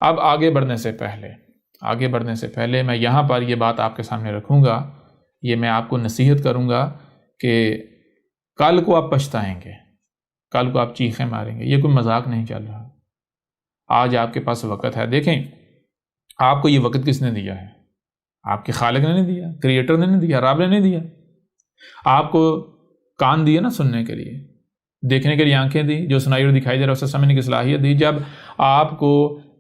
اب آگے بڑھنے سے پہلے میں یہاں پر یہ بات آپ کے سامنے رکھوں گا، یہ میں آپ کو نصیحت کروں گا کہ کل کو آپ پچھتائیں گے، کل کو آپ چیخیں ماریں گے، یہ کوئی مذاق نہیں چل رہا۔ آج آپ کے پاس وقت ہے، دیکھیں آپ کو یہ وقت کس نے دیا ہے؟ آپ کے خالق نے نہیں دیا، کریٹر نے نہیں دیا، رب نے نہیں دیا۔ آپ کو کان دیے نا سننے کے لیے، دیکھنے کے لیے آنکھیں دی، جو سنائی اور دکھائی دے رہا ہے اسے سمجھنے کی صلاحیت دی۔ جب آپ کو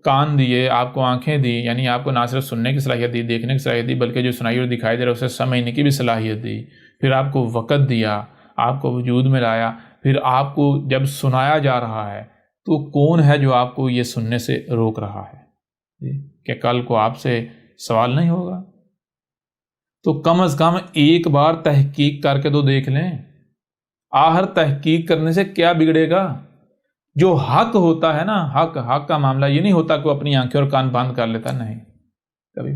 کان دیے، آپ کو آنکھیں دی، یعنی آپ کو نہ صرف سننے کی صلاحیت دی، دیکھنے کی صلاحیت دی، بلکہ جو سنائی اور دکھائی دے رہا ہے اسے سمجھنے کی بھی صلاحیت دی۔ پھر آپ کو وقت دیا، آپ کو وجود میں لایا، پھر آپ کو جب سنایا جا رہا ہے تو کون ہے جو آپ کو یہ سننے سے روک رہا ہے کہ کل کو آپ سے سوال نہیں ہوگا؟ تو کم از کم ایک بار تحقیق کر کے تو دیکھ لیں۔ آخر تحقیق کرنے سے کیا بگڑے گا؟ جو حق ہوتا ہے نا، حق کا معاملہ یہ نہیں ہوتا کہ وہ اپنی آنکھیں اور کان بند کر لیتا، نہیں، کبھی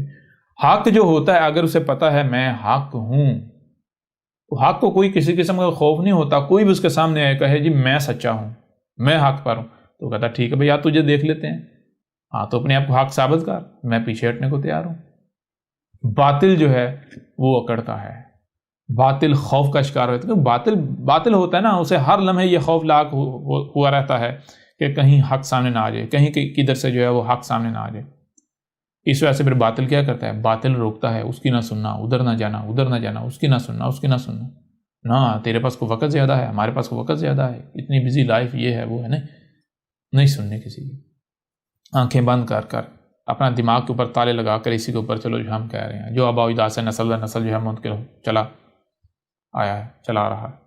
حق جو ہوتا ہے اگر اسے پتا ہے میں حق ہوں، تو حق کو کوئی کسی قسم کا خوف نہیں ہوتا۔ کوئی بھی اس کے سامنے آئے کہے جی میں سچا ہوں، میں حق پر ہوں، تو کہتا ٹھیک ہے بھئی آپ تجھے دیکھ لیتے ہیں، ہاں تو اپنے آپ کو حق ثابت کر، میں پیچھے ہٹنے کو تیار ہوں۔ باطل جو ہے وہ اکڑتا ہے، باطل خوف کا شکار ہوتا ہے، باطل ہوتا ہے نا، اسے ہر لمحے یہ خوف لاحق ہوا رہتا ہے کہ کہیں حق سامنے نہ آ جائے، کہیں کدھر سے جو ہے وہ حق سامنے نہ آ جائے۔ اس وجہ سے پھر باطل کیا کرتا ہے؟ باطل روکتا ہے، اس کی نہ سننا، ادھر نہ جانا، اس کی نہ سننا، نہ تیرے پاس کو وقت زیادہ ہے، ہمارے پاس کو وقت زیادہ ہے، اتنی بزی لائف یہ ہے وہ ہے، نہیں سننے کسی کی، آنکھیں بند کر اپنا دماغ کے اوپر تالے لگا کر اسی کے اوپر چلو جو ہم کہہ رہے ہیں، جو آبا و اجداد سے نسل در نسل جو ہے منتقل چلا آیا ہے، چلا رہا ہے۔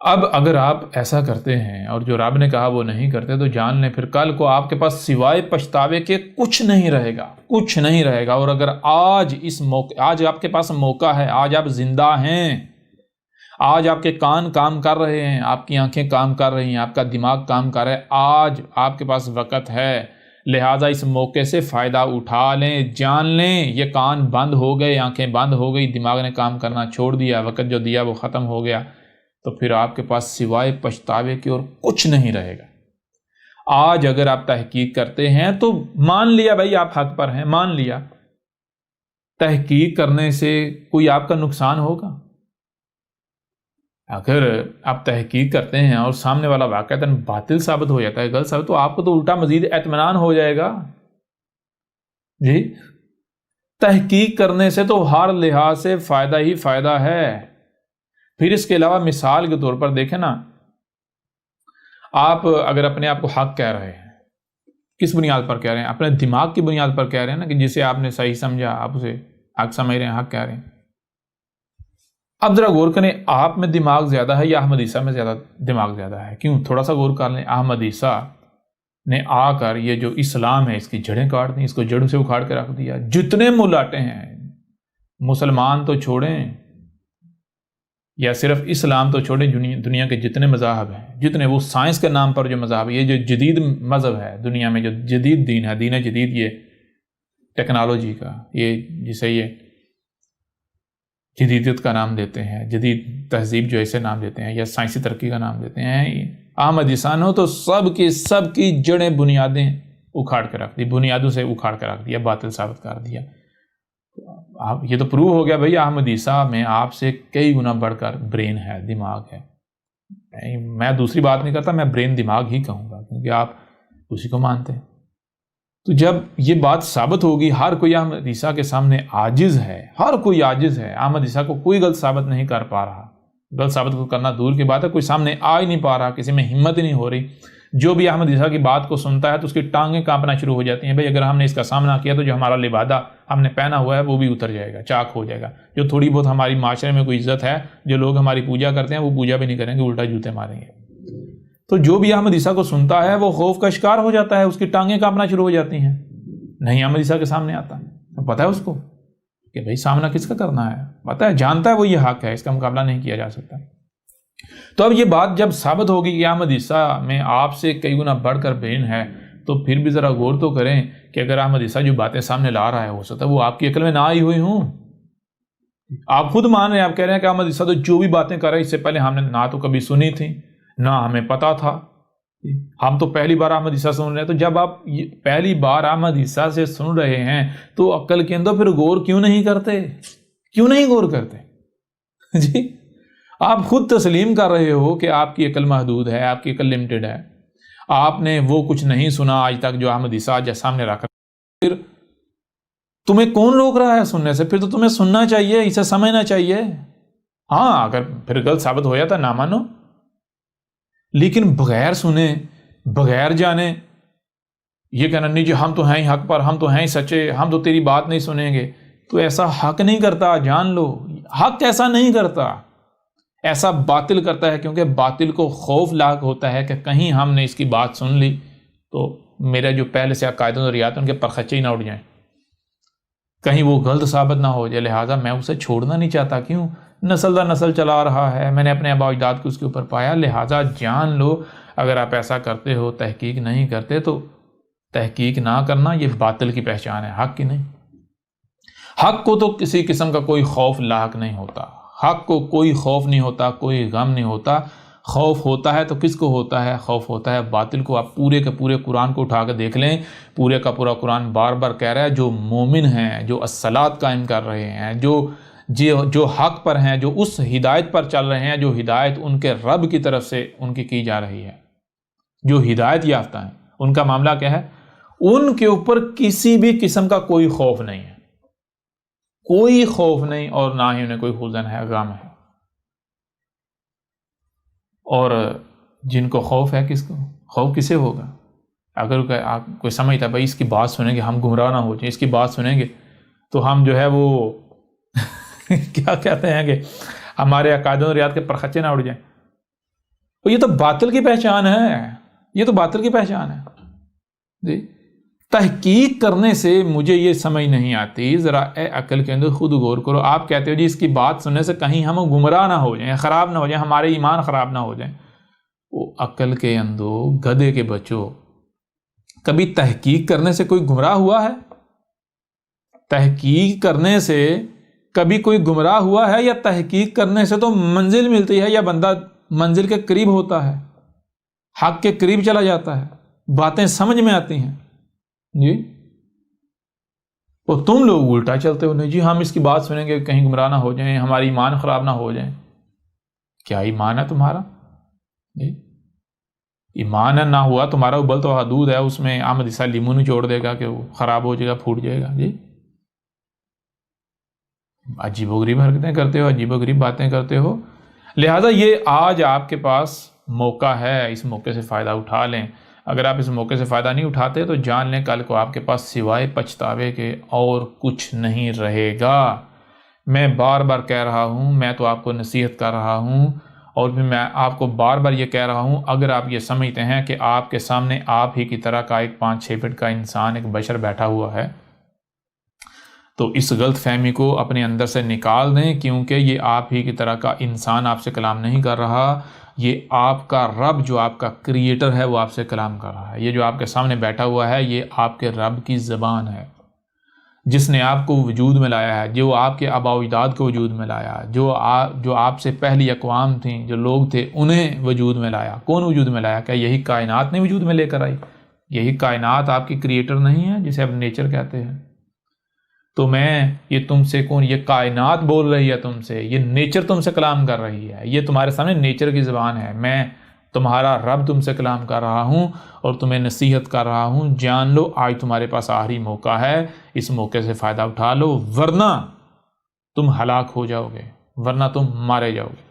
اب اگر آپ ایسا کرتے ہیں اور جو رب نے کہا وہ نہیں کرتے تو جان لیں پھر کل کو آپ کے پاس سوائے پچھتاوے کے کچھ نہیں رہے گا۔ اور اگر آج آپ کے پاس موقع ہے، آج آپ زندہ ہیں، آج آپ کے کان کام کر رہے ہیں، آپ کی آنکھیں کام کر رہی ہیں، آپ کا دماغ کام کر رہا ہے، آج آپ کے پاس وقت ہے، لہٰذا اس موقع سے فائدہ اٹھا لیں، جان لیں یہ کان بند ہو گئے، آنکھیں بند ہو گئی، دماغ نے کام کرنا چھوڑ دیا، وقت جو دیا وہ ختم ہو گیا، تو پھر آپ کے پاس سوائے پچھتاوے کے اور کچھ نہیں رہے گا۔ آج اگر آپ تحقیق کرتے ہیں تو مان لیا بھائی آپ حق پر ہیں، مان لیا، تحقیق کرنے سے کوئی آپ کا نقصان ہوگا؟ اگر آپ تحقیق کرتے ہیں اور سامنے والا واقعتاً باطل ثابت ہو جاتا ہے، غلط ثابت، تو آپ کو تو الٹا مزید اطمینان ہو جائے گا۔ جی تحقیق کرنے سے تو ہر لحاظ سے فائدہ ہی فائدہ ہے۔ پھر اس کے علاوہ مثال کے طور پر دیکھیں نا، آپ اگر اپنے آپ کو حق کہہ رہے ہیں، کس بنیاد پر کہہ رہے ہیں؟ اپنے دماغ کی بنیاد پر کہہ رہے ہیں نا، کہ جسے آپ نے صحیح سمجھا آپ اسے حق سمجھ رہے ہیں، حق کہہ رہے ہیں۔ اب ذرا غور کریں، آپ میں دماغ زیادہ ہے یا احمد عیسیٰ میں زیادہ دماغ زیادہ ہے؟ کیوں؟ تھوڑا سا غور کر لیں۔ احمد عیسیٰ نے آ کر یہ جو اسلام ہے اس کی جڑیں کاٹ دیں، اس کو جڑ سے اکھاڑ کے رکھ دیا۔ جتنے ملاٹے ہیں، مسلمان تو چھوڑیں یا صرف اسلام تو چھوڑیں، دنیا کے جتنے مذاہب ہیں، جتنے وہ سائنس کے نام پر جو مذاہب، یہ جو جدید مذہب ہے دنیا میں، جو جدید دین ہے، دین جدید، یہ ٹیکنالوجی کا، یہ جسے یہ جدیدیت کا نام دیتے ہیں، جدید تہذیب جو ایسے نام دیتے ہیں، یا سائنسی ترقی کا نام دیتے ہیں، احمد عیسیٰ نے تو سب کی جڑیں بنیادیں اکھاڑ کے رکھ دی، بنیادوں سے اکھاڑ کے رکھ دیا، باطل ثابت کر دیا۔ یہ تو پروو ہو گیا بھئی احمد عیسیٰ میں آپ سے کئی گنا بڑھ کر برین ہے، دماغ ہے۔ میں دوسری بات نہیں کرتا، میں برین دماغ ہی کہوں گا، کیونکہ آپ اسی کو مانتے ہیں۔ تو جب یہ بات ثابت ہوگی، ہر کوئی احمد عیسیٰ کے سامنے عاجز ہے، ہر کوئی عاجز ہے، احمد عیسیٰ کو کوئی غلط ثابت نہیں کر پا رہا، غلط ثابت کو کرنا دور کی بات ہے، کوئی سامنے آ ہی نہیں پا رہا، کسی میں ہمت ہی نہیں ہو رہی۔ جو بھی احمد عیسیٰ کی بات کو سنتا ہے تو اس کی ٹانگیں کانپنا شروع ہو جاتی ہیں، بھئی اگر ہم نے اس کا سامنا کیا تو جو ہمارا لبادہ ہم نے پہنا ہوا ہے وہ بھی اتر جائے گا، چاک ہو جائے گا، جو تھوڑی بہت ہماری معاشرے میں کوئی عزت ہے، جو لوگ ہماری پوجا کرتے ہیں وہ پوجا بھی نہیں کریں گے، الٹا جوتے ماریں گے۔ تو جو بھی احمد عیسیٰ کو سنتا ہے وہ خوف کا شکار ہو جاتا ہے، اس کی ٹانگیں کانپنا شروع ہو جاتی ہیں، نہیں احمد عیسیٰ کے سامنے آتا ہے، پتہ ہے اس کو کہ بھئی سامنا کس کا کرنا ہے، پتہ ہے، جانتا ہے وہ یہ حق ہے، اس کا مقابلہ نہیں کیا جا سکتا۔ تو اب یہ بات جب ثابت ہوگی کہ احمد عیسیٰ میں آپ سے کئی گنا بڑھ کر برین ہے، تو پھر بھی ذرا غور تو کریں کہ اگر احمد عیسیٰ جو باتیں سامنے لا رہا ہے ہو سکتا ہے وہ آپ کی عقل میں نہ آئی ہوئی ہوں۔ آپ خود مان رہے ہیں، آپ کہہ رہے ہیں کہ احمد عیسیٰ تو جو بھی باتیں کر رہے ہیں اس سے پہلے ہم نے نہ تو کبھی سنی تھی، نہ ہمیں پتا تھا، ہم تو پہلی بار احمد عیسیٰ سن رہے ہیں، تو جب آپ پہلی بار احمد عیسیٰ سے سن رہے ہیں تو عقل کے اندر پھر غور کیوں نہیں کرتے؟ کیوں نہیں غور کرتے؟ جی آپ خود تسلیم کر رہے ہو کہ آپ کی عقل محدود ہے، آپ کی عقل لمیٹڈ ہے، آپ نے وہ کچھ نہیں سنا آج تک جو احمد عیسیٰ آج سامنے رکھ رہا ہے، پھر تمہیں کون روک رہا ہے سننے سے؟ پھر تو تمہیں سننا چاہیے، اسے سمجھنا چاہیے۔ ہاں اگر پھر غلط ثابت ہو جاتا نہ مانو، لیکن بغیر سنے، بغیر جانے یہ کہنا نہیں جی ہم تو ہیں ہی حق پر، ہم تو ہیں ہی سچے، ہم تو تیری بات نہیں سنیں گے، تو ایسا حق نہیں کرتا، جان لو حق ایسا نہیں کرتا، ایسا باطل کرتا ہے، کیونکہ باطل کو خوف لاحق ہوتا ہے کہ کہیں ہم نے اس کی بات سن لی تو میرے جو پہلے سے عقائد و نظریات ان کے پرخچے ہی نہ اٹھ جائیں، کہیں وہ غلط ثابت نہ ہو جائے، لہٰذا میں اسے چھوڑنا نہیں چاہتا۔ کیوں؟ نسل در نسل چلا رہا ہے، میں نے اپنے آباء و اجداد کو اس کے اوپر پایا، لہٰذا جان لو اگر آپ ایسا کرتے ہو، تحقیق نہیں کرتے، تو تحقیق نہ کرنا یہ باطل کی پہچان ہے، حق کی نہیں۔ حق کو تو کسی قسم کا کوئی خوف لاحق نہیں ہوتا، حق کو کوئی خوف نہیں ہوتا، کوئی غم نہیں ہوتا۔ خوف ہوتا ہے تو کس کو ہوتا ہے؟ خوف ہوتا ہے باطل کو۔ آپ پورے کے پورے قرآن کو اٹھا کے دیکھ لیں، پورے کا پورا قرآن بار بار کہہ رہا ہے جو مومن ہیں، جو الصلاۃ قائم کر رہے ہیں، جو حق پر ہیں، جو اس ہدایت پر چل رہے ہیں، جو ہدایت ان کے رب کی طرف سے ان کی جا رہی ہے، جو ہدایت یافتہ ہیں، ان کا معاملہ کیا ہے؟ ان کے اوپر کسی بھی قسم کا کوئی خوف نہیں ہے، کوئی خوف نہیں، اور نہ ہی انہیں کوئی حزن ہے، غم ہے۔ اور جن کو خوف ہے، کس کو خوف کسے ہوگا؟ اگر آپ کوئی سمجھتا ہے بھائی اس کی بات سنیں گے ہم گمراہ نہ ہو جائیں، اس کی بات سنیں گے تو ہم جو ہے وہ کیا کہتے ہیں کہ ہمارے عقائد و نظریات کے پرخچے نہ اڑ جائیں، تو یہ تو باطل کی پہچان ہے، یہ تو باطل کی پہچان ہے۔ جی تحقیق کرنے سے مجھے یہ سمجھ نہیں آتی، ذرا اے عقل کے اندر خود غور کرو۔ آپ کہتے ہو جی اس کی بات سننے سے کہیں ہم گمراہ نہ ہو جائیں، خراب نہ ہو جائیں، ہمارے ایمان خراب نہ ہو جائیں۔ وہ عقل کے اندر گدھے کے بچوں، کبھی تحقیق کرنے سے کوئی گمراہ ہوا ہے؟ تحقیق کرنے سے کبھی کوئی گمراہ ہوا ہے؟ یا تحقیق کرنے سے تو منزل ملتی ہے، یا بندہ منزل کے قریب ہوتا ہے، حق کے قریب چلا جاتا ہے، باتیں سمجھ میں آتی ہیں۔ جی اور تم لوگ الٹا چلتے ہو، نہیں جی ہم اس کی بات سنیں گے کہیں گمراہ نہ ہو جائیں، ہماری ایمان خراب نہ ہو جائیں۔ کیا ایمان ہے تمہارا؟ جی ایمان نہ ہوا تمہارا، ابل تو حدود ہے، اس میں احمد عیسیٰ لیمو نہیں چھوڑ دے گا کہ وہ خراب ہو جائے گا، پھوٹ جائے گا۔ جی عجیب و غریب حرکتیں کرتے ہو، عجیب و غریب باتیں کرتے ہو، لہذا یہ آج آپ کے پاس موقع ہے، اس موقع سے فائدہ اٹھا لیں۔ اگر آپ اس موقع سے فائدہ نہیں اٹھاتے تو جان لیں کل کو آپ کے پاس سوائے پچھتاوے کے اور کچھ نہیں رہے گا۔ میں بار بار کہہ رہا ہوں، میں تو آپ کو نصیحت کر رہا ہوں، اور بھی میں آپ کو بار بار یہ کہہ رہا ہوں، اگر آپ یہ سمجھتے ہیں کہ آپ کے سامنے آپ ہی کی طرح کا ایک 5-6 فٹ کا انسان، ایک بشر بیٹھا ہوا ہے، تو اس غلط فہمی کو اپنے اندر سے نکال دیں، کیونکہ یہ آپ ہی کی طرح کا انسان آپ سے کلام نہیں کر رہا، یہ آپ کا رب جو آپ کا کریٹر ہے وہ آپ سے کلام کر رہا ہے۔ یہ جو آپ کے سامنے بیٹھا ہوا ہے یہ آپ کے رب کی زبان ہے، جس نے آپ کو وجود میں لایا ہے، جو آپ کے آباء و اجداد کو وجود میں لایا، جو آپ سے پہلی اقوام تھیں، جو لوگ تھے، انہیں وجود میں لایا۔ کون وجود میں لایا؟ کیا یہی کائنات نے وجود میں لے کر آئی؟ یہی کائنات آپ کی کریٹر نہیں ہے جسے آپ نیچر کہتے ہیں؟ تو یہ تم سے کون؟ یہ کائنات بول رہی ہے تم سے، یہ نیچر تم سے کلام کر رہی ہے، یہ تمہارے سامنے نیچر کی زبان ہے۔ میں تمہارا رب تم سے کلام کر رہا ہوں اور تمہیں نصیحت کر رہا ہوں، جان لو آج تمہارے پاس آخری موقع ہے، اس موقع سے فائدہ اٹھا لو، ورنہ تم ہلاک ہو جاؤ گے، ورنہ تم مارے جاؤ گے۔